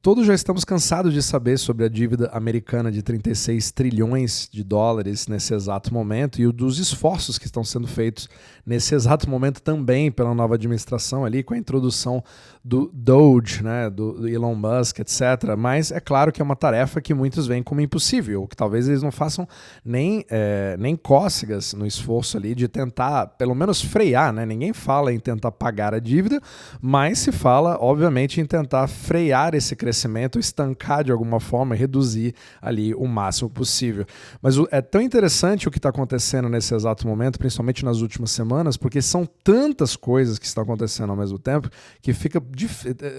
Todos já estamos cansados de saber sobre a dívida americana de 36 trilhões de dólares nesse exato momento e dos esforços que estão sendo feitos nesse exato momento também pela nova administração ali, com a introdução do Doge, né, do Elon Musk, etc. Mas é claro que é uma tarefa que muitos veem como impossível, ou que talvez eles não façam nem cócegas no esforço ali de tentar, pelo menos, frear, né? Ninguém fala em tentar pagar a dívida, mas se fala, obviamente, em tentar frear esse crescimento, estancar de alguma forma, reduzir ali o máximo possível. Mas é tão interessante o que está acontecendo nesse exato momento, principalmente nas últimas semanas, porque são tantas coisas que estão acontecendo ao mesmo tempo que fica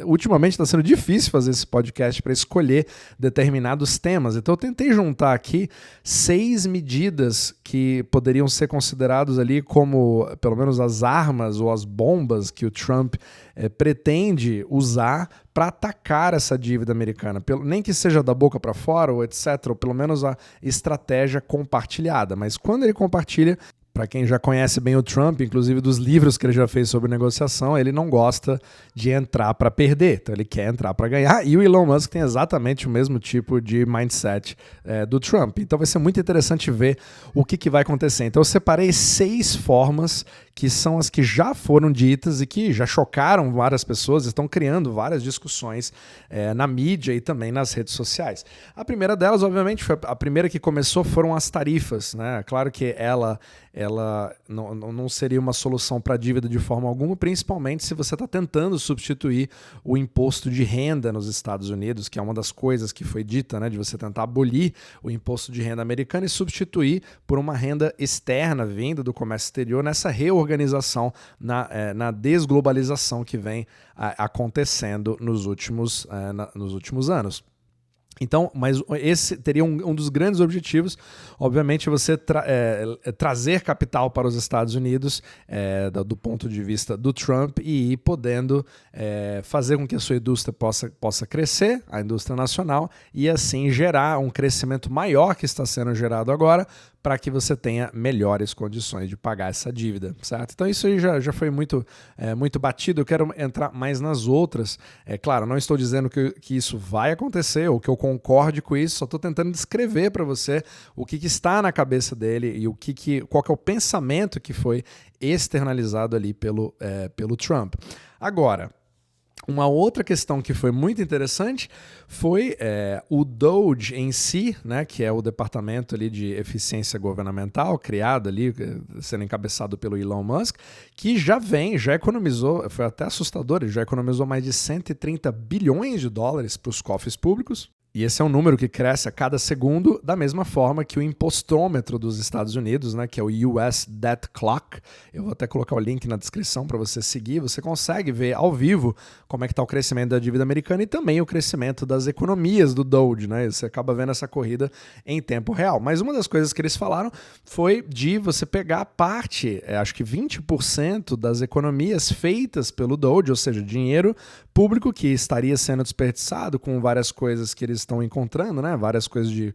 ultimamente está sendo difícil fazer esse podcast para escolher determinados temas. Então eu tentei juntar aqui 6 medidas que poderiam ser considerados ali como, pelo menos, as armas ou as bombas que o Trump pretende usar para atacar essa dívida americana, nem que seja da boca para fora ou etc, ou pelo menos a estratégia compartilhada. Mas quando ele compartilha, para quem já conhece bem o Trump, inclusive dos livros que ele já fez sobre negociação, ele não gosta de entrar para perder, então ele quer entrar para ganhar, e o Elon Musk tem exatamente o mesmo tipo de mindset do Trump. Então vai ser muito interessante ver o que vai acontecer. Então eu separei 6 formas que são as que já foram ditas e que já chocaram várias pessoas, estão criando várias discussões na mídia e também nas redes sociais. A primeira delas, obviamente, a primeira que começou foram as tarifas, né? Claro que ela não seria uma solução para a dívida de forma alguma, principalmente se você está tentando substituir o imposto de renda nos Estados Unidos, que é uma das coisas que foi dita, né, de você tentar abolir o imposto de renda americano e substituir por uma renda externa vinda do comércio exterior nessa reorganização, na desglobalização que vem acontecendo nos últimos anos. Então, mas esse teria um dos grandes objetivos, obviamente, você trazer capital para os Estados Unidos do ponto de vista do Trump e ir podendo fazer com que a sua indústria possa crescer, a indústria nacional, e assim gerar um crescimento maior que está sendo gerado agora, para que você tenha melhores condições de pagar essa dívida, certo? Então isso aí já foi muito batido. Eu quero entrar mais nas outras. Claro, não estou dizendo que isso vai acontecer ou que eu concorde com isso, só estou tentando descrever para você o que está na cabeça dele e qual que é o pensamento que foi externalizado ali pelo Trump. Agora, uma outra questão que foi muito interessante foi o DOGE em si, né, que é o departamento ali de eficiência governamental, criado ali, sendo encabeçado pelo Elon Musk, que já economizou, foi até assustador, ele já economizou mais de 130 bilhões de dólares para os cofres públicos. E esse é um número que cresce a cada segundo, da mesma forma que o impostômetro dos Estados Unidos, né, que é o US Debt Clock. Eu vou até colocar o link na descrição para você seguir. Você consegue ver ao vivo como é que está o crescimento da dívida americana e também o crescimento das economias do Doge, né? Você acaba vendo essa corrida em tempo real. Mas uma das coisas que eles falaram foi de você pegar parte, acho que 20% das economias feitas pelo Doge, ou seja, dinheiro público que estaria sendo desperdiçado com várias coisas que eles estão encontrando, né? Várias coisas de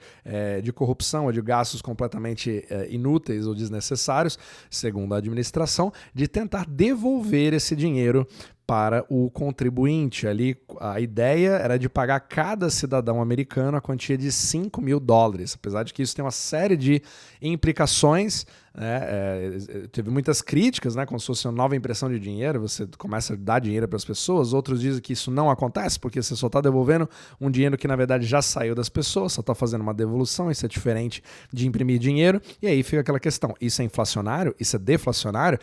corrupção ou de gastos completamente inúteis ou desnecessários, segundo a administração, de tentar devolver esse dinheiro para o contribuinte. Ali, a ideia era de pagar a cada cidadão americano a quantia de $5.000, apesar de que isso tem uma série de implicações. Teve muitas críticas, né, como se fosse uma nova impressão de dinheiro, você começa a dar dinheiro para as pessoas, outros dizem que isso não acontece porque você só está devolvendo um dinheiro que na verdade já saiu das pessoas, só está fazendo uma devolução, isso é diferente de imprimir dinheiro, e aí fica aquela questão, isso é inflacionário? Isso é deflacionário?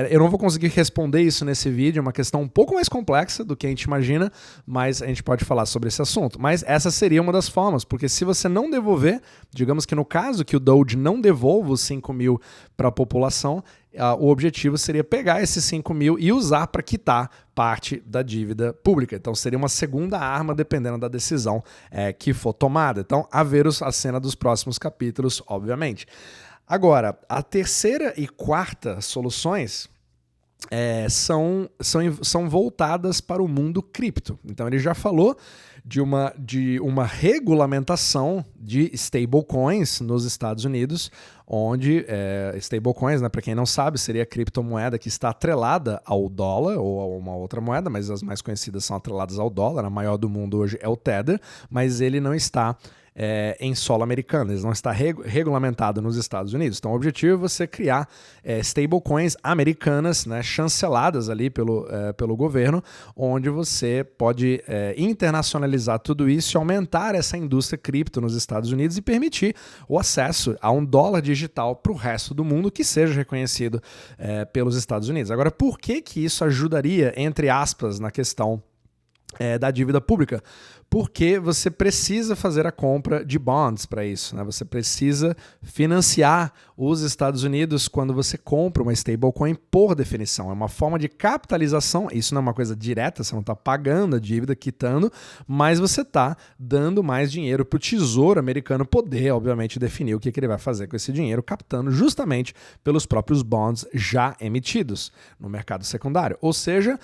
Eu não vou conseguir responder isso nesse vídeo, é uma questão um pouco mais complexa do que a gente imagina, mas a gente pode falar sobre esse assunto. Mas essa seria uma das formas, porque se você não devolver, digamos que no caso que o Doge não devolva os 5 mil para a população, o objetivo seria pegar esses 5 mil e usar para quitar parte da dívida pública. Então seria uma segunda arma, dependendo da decisão que for tomada. Então, a ver a cena dos próximos capítulos, obviamente. Agora, a terceira e quarta soluções são voltadas para o mundo cripto. Então ele já falou de uma regulamentação de stablecoins nos Estados Unidos, onde stablecoins, né, para quem não sabe, seria a criptomoeda que está atrelada ao dólar ou a uma outra moeda, mas as mais conhecidas são atreladas ao dólar. A maior do mundo hoje é o Tether, mas ele não está em solo americano, ele não está regulamentado nos Estados Unidos. Então o objetivo é você criar stablecoins americanas, né, chanceladas ali pelo governo, onde você pode internacionalizar tudo isso e aumentar essa indústria cripto nos Estados Unidos e permitir o acesso a um dólar digital para o resto do mundo que seja reconhecido pelos Estados Unidos. Agora, por que isso ajudaria, entre aspas, na questão da dívida pública? Porque você precisa fazer a compra de bonds para isso, né? Você precisa financiar os Estados Unidos quando você compra uma stablecoin, por definição. É uma forma de capitalização. Isso não é uma coisa direta, você não está pagando a dívida, quitando, mas você está dando mais dinheiro para o Tesouro americano poder, obviamente, definir o que ele vai fazer com esse dinheiro, captando justamente pelos próprios bonds já emitidos no mercado secundário. Ou seja,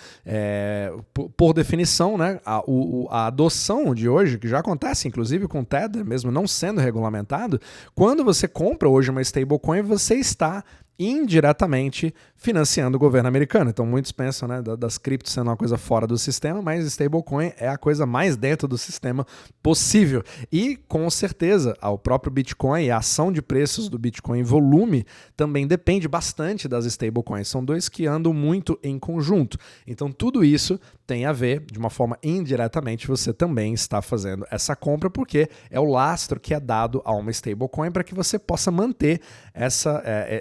por definição, né, a adoção de hoje, que já acontece inclusive com o Tether, mesmo não sendo regulamentado, quando você compra hoje uma stablecoin, você está indiretamente financiando o governo americano. Então muitos pensam, né, das criptos sendo uma coisa fora do sistema, mas stablecoin é a coisa mais dentro do sistema possível. E com certeza o próprio Bitcoin e a ação de preços do Bitcoin em volume também depende bastante das stablecoins. São dois que andam muito em conjunto. Então tudo isso tem a ver, de uma forma indiretamente, você também está fazendo essa compra, porque é o lastro que é dado a uma stablecoin para que você possa manter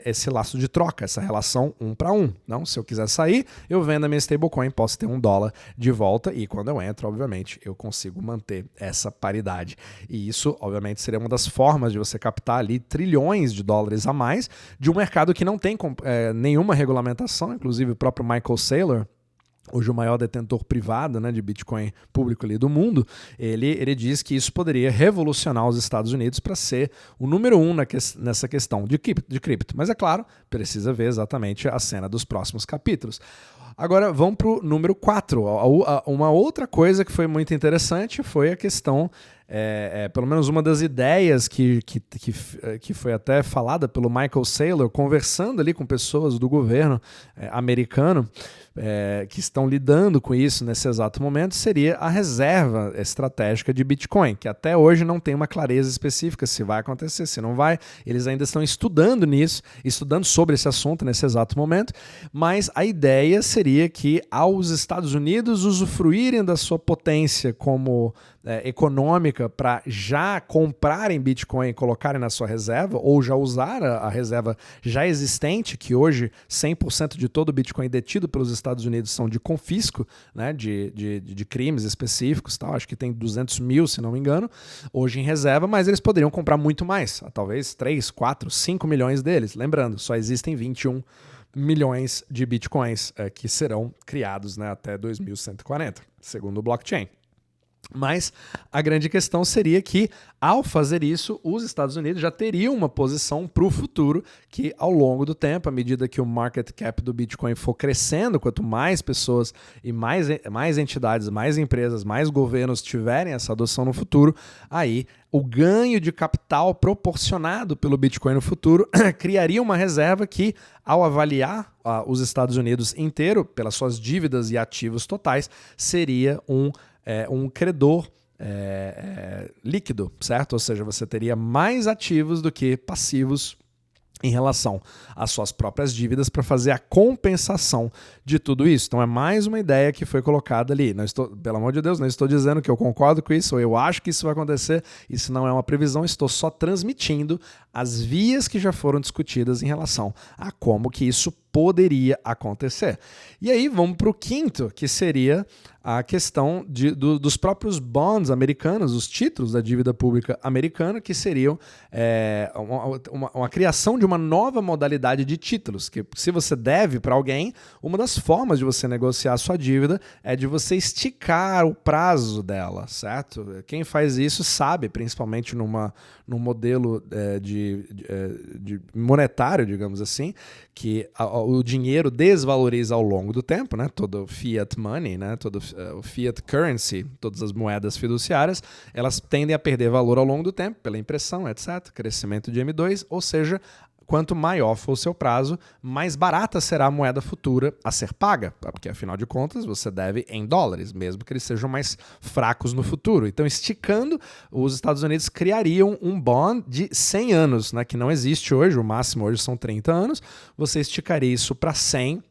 esse lastro de troca, essa relação 1 para 1. Não, se eu quiser sair, eu vendo a minha stablecoin, posso ter $1 de volta e quando eu entro, obviamente, eu consigo manter essa paridade. E isso, obviamente, seria uma das formas de você captar ali trilhões de dólares a mais de um mercado que não tem nenhuma regulamentação, inclusive o próprio Michael Saylor, hoje o maior detentor privado, né, de Bitcoin público ali do mundo, ele diz que isso poderia revolucionar os Estados Unidos para ser o número 1 nessa questão de cripto. Mas é claro, precisa ver exatamente a cena dos próximos capítulos. Agora vamos para o número 4. Uma outra coisa que foi muito interessante foi a questão, pelo menos uma das ideias que foi até falada pelo Michael Saylor, conversando ali com pessoas do governo americano, que estão lidando com isso nesse exato momento, seria a reserva estratégica de Bitcoin, que até hoje não tem uma clareza específica se vai acontecer, se não vai. Eles ainda estão estudando sobre esse assunto nesse exato momento, mas a ideia seria que aos Estados Unidos usufruírem da sua potência como econômica para já comprarem Bitcoin e colocarem na sua reserva, ou já usar a reserva já existente, que hoje 100% de todo o Bitcoin detido pelos Estados Unidos são de confisco, né, de crimes específicos, tal. Acho que tem 200 mil, se não me engano, hoje em reserva, mas eles poderiam comprar muito mais, talvez 3, 4, 5 milhões deles. Lembrando, só existem 21 milhões de Bitcoins que serão criados, né, até 2140, segundo o blockchain. Mas a grande questão seria que, ao fazer isso, os Estados Unidos já teriam uma posição para o futuro que, ao longo do tempo, à medida que o market cap do Bitcoin for crescendo, quanto mais pessoas e mais entidades, mais empresas, mais governos tiverem essa adoção no futuro, aí o ganho de capital proporcionado pelo Bitcoin no futuro criaria uma reserva que, ao avaliar os Estados Unidos inteiro, pelas suas dívidas e ativos totais, seria um credor líquido, certo? Ou seja, você teria mais ativos do que passivos em relação às suas próprias dívidas para fazer a compensação de tudo isso. Então é mais uma ideia que foi colocada ali. Não estou, pelo amor de Deus, não estou dizendo que eu concordo com isso ou eu acho que isso vai acontecer. Isso não é uma previsão, estou só transmitindo as vias que já foram discutidas em relação a como que isso poderia acontecer. E aí vamos para o quinto, que seria a questão dos próprios bonds americanos, os títulos da dívida pública americana, que seriam uma criação de uma nova modalidade de títulos, que se você deve para alguém, uma das formas de você negociar a sua dívida é de você esticar o prazo dela, certo? Quem faz isso sabe, principalmente num modelo de monetário, digamos assim, que o dinheiro desvaloriza ao longo do tempo, né? Todo fiat money, né? Todo o fiat currency, todas as moedas fiduciárias, elas tendem a perder valor ao longo do tempo, pela impressão, etc., crescimento de M2, ou seja, quanto maior for o seu prazo, mais barata será a moeda futura a ser paga, porque afinal de contas você deve em dólares, mesmo que eles sejam mais fracos no futuro. Então, esticando, os Estados Unidos criariam um bond de 100 anos, né, que não existe hoje, o máximo hoje são 30 anos, você esticaria isso para 100,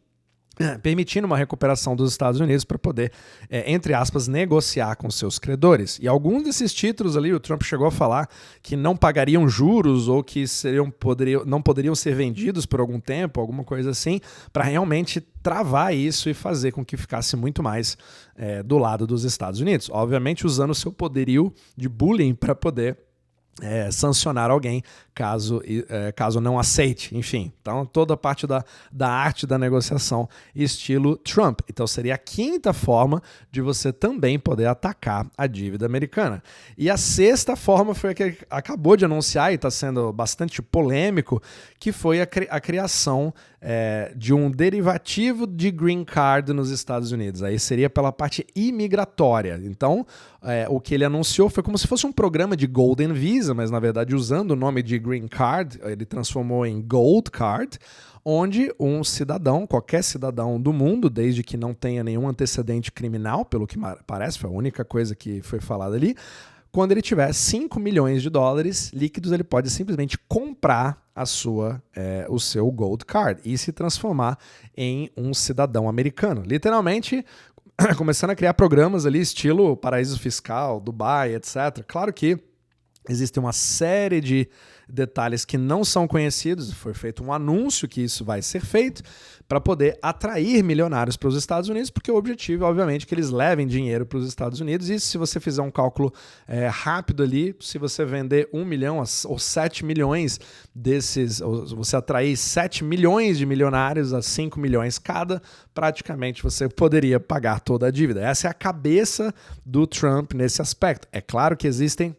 permitindo uma recuperação dos Estados Unidos para poder, entre aspas, negociar com seus credores. E alguns desses títulos ali, o Trump chegou a falar que não pagariam juros ou que não poderiam ser vendidos por algum tempo, alguma coisa assim, para realmente travar isso e fazer com que ficasse muito mais do lado dos Estados Unidos. Obviamente usando o seu poderio de bullying para poder sancionar alguém caso não aceite, enfim. Então, toda a parte da arte da negociação estilo Trump. Então, seria a quinta forma de você também poder atacar a dívida americana. E a sexta forma foi a que acabou de anunciar e está sendo bastante polêmico, que foi a criação de um derivativo de green card nos Estados Unidos. Aí seria pela parte imigratória. Então, o que ele anunciou foi como se fosse um programa de Golden Visa, mas na verdade usando o nome de Green Card, ele transformou em Gold Card, onde um cidadão, qualquer cidadão do mundo, desde que não tenha nenhum antecedente criminal, pelo que parece, foi a única coisa que foi falada ali, quando ele tiver 5 milhões de dólares líquidos, ele pode simplesmente comprar o seu Gold Card e se transformar em um cidadão americano. Literalmente, começando a criar programas ali, estilo paraíso fiscal, Dubai, etc. Claro que existe uma série de detalhes que não são conhecidos, foi feito um anúncio que isso vai ser feito para poder atrair milionários para os Estados Unidos, porque o objetivo, obviamente, é que eles levem dinheiro para os Estados Unidos, e se você fizer um cálculo rápido ali, se você vender 1 milhão ou 7 milhões desses, ou você atrair 7 milhões de milionários a 5 milhões cada, praticamente você poderia pagar toda a dívida. Essa é a cabeça do Trump nesse aspecto. É claro que existem,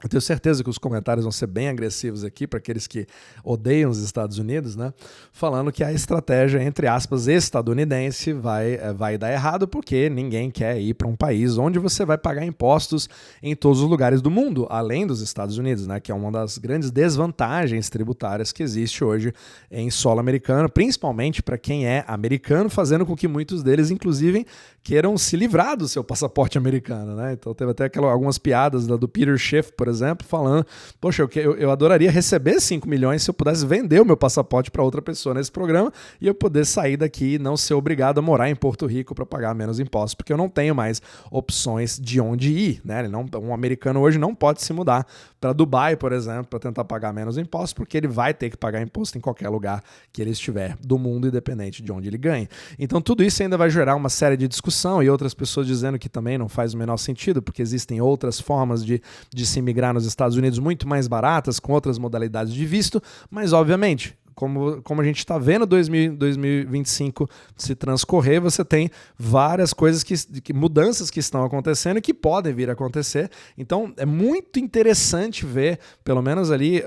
eu tenho certeza que os comentários vão ser bem agressivos aqui para aqueles que odeiam os Estados Unidos, né? Falando que a estratégia, entre aspas, estadunidense vai dar errado porque ninguém quer ir para um país onde você vai pagar impostos em todos os lugares do mundo, além dos Estados Unidos, né? Que é uma das grandes desvantagens tributárias que existe hoje em solo americano, principalmente para quem é americano, fazendo com que muitos deles, inclusive, queiram se livrar do seu passaporte americano, né? Então teve até algumas piadas do Peter Schiff, por exemplo, falando, poxa, eu adoraria receber 5 milhões se eu pudesse vender o meu passaporte para outra pessoa nesse programa e eu poder sair daqui e não ser obrigado a morar em Porto Rico para pagar menos impostos, porque eu não tenho mais opções de onde ir, né? Um americano hoje não pode se mudar para Dubai, por exemplo, para tentar pagar menos impostos, porque ele vai ter que pagar imposto em qualquer lugar que ele estiver do mundo, independente de onde ele ganhe. Então tudo isso ainda vai gerar uma série de discussão e outras pessoas dizendo que também não faz o menor sentido, porque existem outras formas de se imigrar nos Estados Unidos muito mais baratas, com outras modalidades de visto, mas obviamente, como a gente está vendo 2025 se transcorrer, você tem várias coisas, mudanças que estão acontecendo e que podem vir a acontecer. Então é muito interessante ver, pelo menos ali,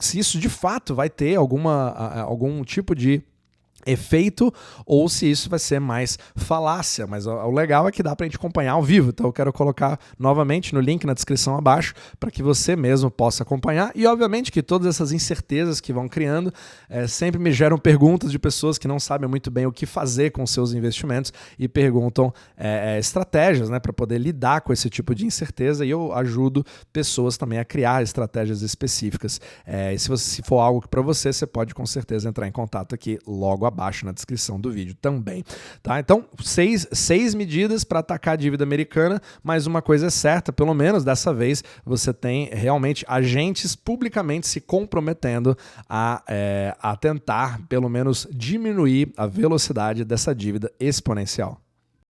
se isso de fato vai ter algum tipo de efeito ou se isso vai ser mais falácia, mas o legal é que dá pra gente acompanhar ao vivo, então eu quero colocar novamente no link na descrição abaixo para que você mesmo possa acompanhar e obviamente que todas essas incertezas que vão criando sempre me geram perguntas de pessoas que não sabem muito bem o que fazer com seus investimentos e perguntam estratégias, né, para poder lidar com esse tipo de incerteza e eu ajudo pessoas também a criar estratégias específicas. E se for algo que para você pode com certeza entrar em contato aqui logo abaixo na descrição do vídeo também, tá? Então, seis medidas para atacar a dívida americana, mas uma coisa é certa, pelo menos dessa vez você tem realmente agentes publicamente se comprometendo a tentar, pelo menos, diminuir a velocidade dessa dívida exponencial.